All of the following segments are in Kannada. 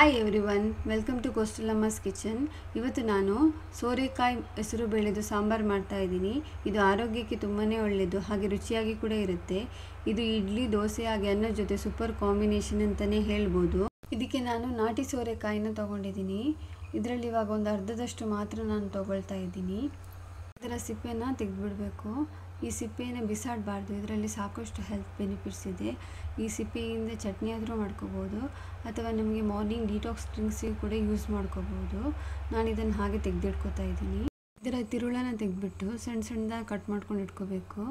Hi everyone, welcome to coastal Amma's kitchen. ಇವತ್ತು ನಾನು ಸೋರೆಕಾಯಿ ಹೆಸರು ಬೇಳೆದು ಸಾಂಬಾರು ಮಾಡ್ತಾ ಇದ್ದೀನಿ. ಇದು ಆರೋಗ್ಯಕ್ಕೆ ತುಂಬಾ ಒಳ್ಳೆಯದು, ಹಾಗೆ ರುಚಿಯಾಗಿ ಕೂಡ ಇರುತ್ತೆ. ಇದು ಇಡ್ಲಿ, ದೋಸೆ ಹಾಗೆ ಅನ್ನದ ಜೊತೆ ಸೂಪರ್ ಕಾಂಬಿನೇಷನ್ ಅಂತಲೇ ಹೇಳ್ಬೋದು. ಇದಕ್ಕೆ ನಾನು ನಾಟಿ ಸೋರೆಕಾಯಿನ ತೊಗೊಂಡಿದ್ದೀನಿ. ಇದರಲ್ಲಿ ಇವಾಗ ಒಂದು ಅರ್ಧದಷ್ಟು ಮಾತ್ರ ನಾನು ತೊಗೊಳ್ತಾ ಇದ್ದೀನಿ. ಇದರ ಸಿಪ್ಪೆನ ತೆಗೆದುಬಿಡಬೇಕು. ಈ ಸಿಪ್ಪೆಯನ್ನು ಬಿಸಾಡಬಾರ್ದು, ಇದರಲ್ಲಿ ಸಾಕಷ್ಟು ಹೆಲ್ತ್ ಬೆನಿಫಿಟ್ಸ್ ಇದೆ. ಈ ಸಿಪ್ಪೆಯಿಂದ ಚಟ್ನಿ ಆದರೂ ಮಾಡ್ಕೋಬೋದು, ಅಥವಾ ನಮಗೆ ಮಾರ್ನಿಂಗ್ ಡಿಟಾಕ್ಸ್ ಡ್ರಿಂಕ್ಸಿಗೆ ಕೂಡ ಯೂಸ್ ಮಾಡ್ಕೋಬೋದು. ನಾನು ಇದನ್ನು ಹಾಗೆ ತೆಗೆದಿಟ್ಕೋತಾ ಇದ್ದೀನಿ. ಇದರ ತಿರುಳನ್ನು ತೆಗೆದ್ಬಿಟ್ಟು ಸಣ್ಣ ಸಣ್ಣದಾಗಿ ಕಟ್ ಮಾಡ್ಕೊಂಡು ಇಟ್ಕೋಬೇಕು.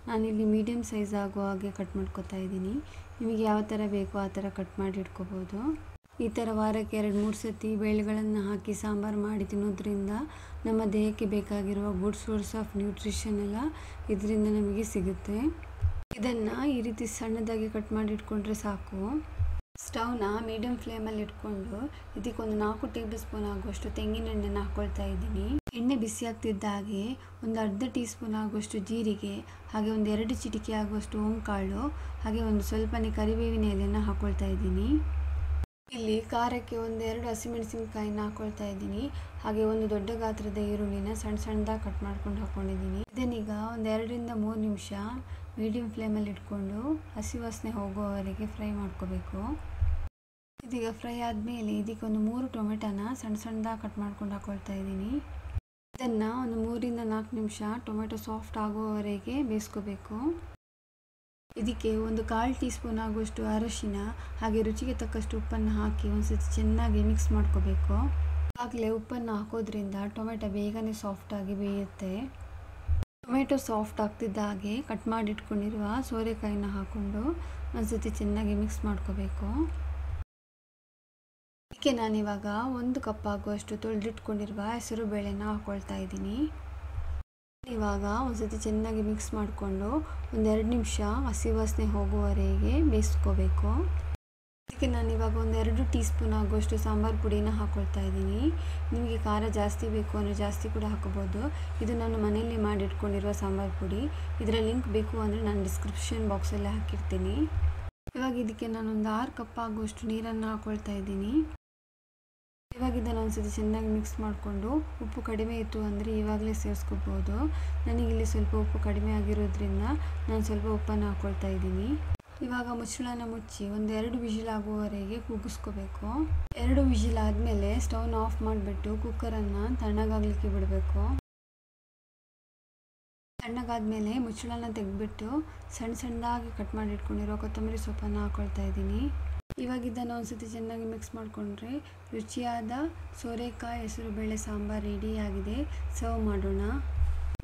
ನಾನಿಲ್ಲಿ ಮೀಡಿಯಮ್ ಸೈಜ್ ಆಗೋ ಹಾಗೆ ಕಟ್ ಮಾಡ್ಕೋತಾ ಇದ್ದೀನಿ. ನಿಮಗೆ ಯಾವ ಥರ ಬೇಕೋ ಆ ಥರ ಕಟ್ ಮಾಡಿ ಇಟ್ಕೋಬೋದು. ಈ ಥರ ವಾರಕ್ಕೆ 2-3 ಸತಿ ಬೇಳೆಗಳನ್ನು ಹಾಕಿ ಸಾಂಬಾರು ಮಾಡಿ ತಿನ್ನೋದ್ರಿಂದ ನಮ್ಮ ದೇಹಕ್ಕೆ ಬೇಕಾಗಿರುವ ಗುಡ್ ಸೋರ್ಸ್ ಆಫ್ ನ್ಯೂಟ್ರಿಷನ್ ಎಲ್ಲ ಇದರಿಂದ ನಮಗೆ ಸಿಗುತ್ತೆ. ಇದನ್ನು ಈ ರೀತಿ ಸಣ್ಣದಾಗಿ ಕಟ್ ಮಾಡಿ ಇಟ್ಕೊಂಡ್ರೆ ಸಾಕು. ಸ್ಟವ್ನ ಮೀಡಿಯಮ್ ಫ್ಲೇಮಲ್ಲಿ ಇಟ್ಕೊಂಡು ಇದಕ್ಕೊಂದು 4 ಟೇಬಲ್ ಸ್ಪೂನ್ ಆಗುವಷ್ಟು ತೆಂಗಿನ ಎಣ್ಣೆನ ಹಾಕ್ಕೊಳ್ತಾ ಇದ್ದೀನಿ. ಎಣ್ಣೆ ಬಿಸಿ ಆಗ್ತಿದ್ದ ಹಾಗೆ ಒಂದು ಅರ್ಧ ಟೀ ಸ್ಪೂನ್ ಆಗುವಷ್ಟು ಜೀರಿಗೆ, ಹಾಗೆ ಒಂದು 2 ಚಿಟಿಕೆ ಆಗುವಷ್ಟು ಓಂಕಾಳು, ಹಾಗೆ ಒಂದು ಸ್ವಲ್ಪನೇ ಕರಿಬೇವಿನ ಎಲೆಯನ್ನು ಹಾಕ್ಕೊಳ್ತಾ ಇದ್ದೀನಿ. ಇಲ್ಲಿ ಖಾರಕ್ಕೆ ಒಂದು 2 ಹಸಿಮೆಣಸಿನಕಾಯಿನ ಹಾಕ್ಕೊಳ್ತಾ ಇದ್ದೀನಿ. ಹಾಗೆ ಒಂದು ದೊಡ್ಡ ಗಾತ್ರದ ಈರುಳ್ಳಿನ ಸಣ್ಣ ಸಣ್ಣದಾಗಿ ಕಟ್ ಮಾಡ್ಕೊಂಡು ಹಾಕ್ಕೊಂಡಿದ್ದೀನಿ. ಇದನ್ನೀಗ ಒಂದು 2-3 ನಿಮಿಷ ಮೀಡಿಯಮ್ ಫ್ಲೇಮಲ್ಲಿ ಇಟ್ಕೊಂಡು ಹಸಿ ವಾಸನೆ ಹೋಗುವವರೆಗೆ ಫ್ರೈ ಮಾಡ್ಕೋಬೇಕು. ಇದೀಗ ಫ್ರೈ ಆದಮೇಲೆ ಇದಕ್ಕೊಂದು 3 ಟೊಮೆಟೊನ ಸಣ್ಣ ಸಣ್ಣದಾಗಿ ಕಟ್ ಮಾಡ್ಕೊಂಡು ಹಾಕ್ಕೊಳ್ತಾ ಇದ್ದೀನಿ. ಇದನ್ನು ಒಂದು 3-4 ನಿಮಿಷ ಟೊಮೆಟೊ ಸಾಫ್ಟ್ ಆಗುವವರೆಗೆ ಬೇಯಿಸ್ಕೋಬೇಕು. ಇದಕ್ಕೆ ಒಂದು 1/4 ಟೀ ಸ್ಪೂನ್ ಆಗುವಷ್ಟು ಅರಶಿನ, ಹಾಗೆ ರುಚಿಗೆ ತಕ್ಕಷ್ಟು ಉಪ್ಪನ್ನು ಹಾಕಿ ಒಂದ್ಸತಿ ಚೆನ್ನಾಗಿ ಮಿಕ್ಸ್ ಮಾಡ್ಕೋಬೇಕು. ಆಗಲೇ ಉಪ್ಪನ್ನು ಹಾಕೋದ್ರಿಂದ ಟೊಮೆಟೊ ಬೇಗನೆ ಸಾಫ್ಟಾಗಿ ಬೇಯುತ್ತೆ. ಟೊಮೆಟೊ ಸಾಫ್ಟ್ ಆಗ್ತಿದ್ದ ಹಾಗೆ ಕಟ್ ಮಾಡಿಟ್ಕೊಂಡಿರುವ ಸೋರೆಕಾಯಿನ ಹಾಕ್ಕೊಂಡು ಒಂದ್ಸತಿ ಚೆನ್ನಾಗಿ ಮಿಕ್ಸ್ ಮಾಡ್ಕೋಬೇಕು. ಇದಕ್ಕೆ ನಾನಿವಾಗ 1 ಕಪ್ ಆಗುವಷ್ಟು ತೊಳೆದಿಟ್ಕೊಂಡಿರುವ ಹೆಸರು ಬೇಳೆನ ಹಾಕ್ಕೊಳ್ತಾ ಇದ್ದೀನಿ. ಇವಾಗ ಒಂದ್ಸತಿ ಚೆನ್ನಾಗಿ ಮಿಕ್ಸ್ ಮಾಡಿಕೊಂಡು ಒಂದು 2 ನಿಮಿಷ ಹಸಿ ವಾಸನೆ ಹೋಗುವವರೆಗೆ ಬೇಯಿಸ್ಕೋಬೇಕು. ಇದಕ್ಕೆ ನಾನಿವಾಗ ಒಂದು 2 ಟೀ ಸ್ಪೂನ್ ಆಗುವಷ್ಟು ಸಾಂಬಾರು ಪುಡಿನ ಹಾಕ್ಕೊಳ್ತಾ ಇದ್ದೀನಿ. ನಿಮಗೆ ಖಾರ ಜಾಸ್ತಿ ಬೇಕು ಅಂದರೆ ಜಾಸ್ತಿ ಕೂಡ ಹಾಕೋಬೋದು. ಇದು ನಾನು ಮನೆಯಲ್ಲಿ ಮಾಡಿಟ್ಕೊಂಡಿರುವ ಸಾಂಬಾರು ಪುಡಿ. ಇದರ ಲಿಂಕ್ ಬೇಕು ಅಂದರೆ ನಾನು ಡಿಸ್ಕ್ರಿಪ್ಷನ್ ಬಾಕ್ಸಲ್ಲಿ ಹಾಕಿರ್ತೀನಿ. ಇವಾಗ ಇದಕ್ಕೆ ನಾನೊಂದು 6 ಕಪ್ ಆಗುವಷ್ಟು ನೀರನ್ನು ಹಾಕ್ಕೊಳ್ತಾ ಇದ್ದೀನಿ. ಇವಾಗ ಇದನ್ನು ಒಂದ್ಸತಿ ಚೆನ್ನಾಗಿ ಮಿಕ್ಸ್ ಮಾಡಿಕೊಂಡು ಉಪ್ಪು ಕಡಿಮೆ ಇತ್ತು ಅಂದರೆ ಇವಾಗಲೇ ಸೇರಿಸ್ಕೋಬೋದು. ನನಗಿಲ್ಲಿ ಸ್ವಲ್ಪ ಉಪ್ಪು ಕಡಿಮೆ ಆಗಿರೋದ್ರಿಂದ ನಾನು ಸ್ವಲ್ಪ ಉಪ್ಪನ್ನು ಹಾಕ್ಕೊಳ್ತಾ ಇದ್ದೀನಿ. ಇವಾಗ ಮುಚ್ಚಳನ ಮುಚ್ಚಿ ಒಂದು 2 ವಿಜಿಲ್ ಆಗುವವರೆಗೆ ಕೂಗಿಸ್ಕೋಬೇಕು. 2 ವಿಜಿಲ್ ಆದಮೇಲೆ ಸ್ಟವ್ನ ಆಫ್ ಮಾಡಿಬಿಟ್ಟು ಕುಕ್ಕರನ್ನು ತಣ್ಣಗಾಗಲಿಕ್ಕೆ ಬಿಡಬೇಕು. ತಣ್ಣಗಾದ್ಮೇಲೆ ಮುಚ್ಚಳನ ತೆಗೆದ್ಬಿಟ್ಟು ಸಣ್ಣ ಸಣ್ಣದಾಗಿ ಕಟ್ ಮಾಡಿ ಇಟ್ಕೊಂಡಿರೋ ಕೊತ್ತಂಬರಿ ಸೊಪ್ಪನ್ನು ಹಾಕ್ಕೊಳ್ತಾ ಇದ್ದೀನಿ. ಇವಾಗ ಇದನ್ನು ಒಂದ್ಸತಿ ಚೆನ್ನಾಗಿ ಮಿಕ್ಸ್ ಮಾಡಿಕೊಂಡ್ರೆ ರುಚಿಯಾದ ಸೋರೆಕಾಯಿ ಹೆಸರು ಬೇಳೆ ಸಾಂಬಾರು ರೆಡಿಯಾಗಿದೆ. ಸರ್ವ್ ಮಾಡೋಣ.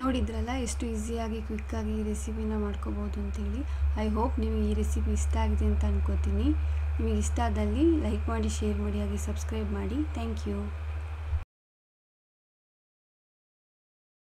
ನೋಡಿದ್ರಲ್ಲ ಎಷ್ಟು ಈಸಿಯಾಗಿ ಕ್ವಿಕ್ಕಾಗಿ ಈ ರೆಸಿಪಿನ ಮಾಡ್ಕೋಬೋದು ಅಂತೇಳಿ. ಐ ಹೋಪ್ ನಿಮಗೆ ಈ ರೆಸಿಪಿ ಇಷ್ಟ ಆಗಿದೆ ಅಂತ ಅನ್ಕೋತೀನಿ. ನಿಮಗೆ ಇಷ್ಟ ಆದಲ್ಲಿ ಲೈಕ್ ಮಾಡಿ, ಶೇರ್ ಮಾಡಿ, ಹಾಗೆ ಸಬ್ಸ್ಕ್ರೈಬ್ ಮಾಡಿ. Thank you.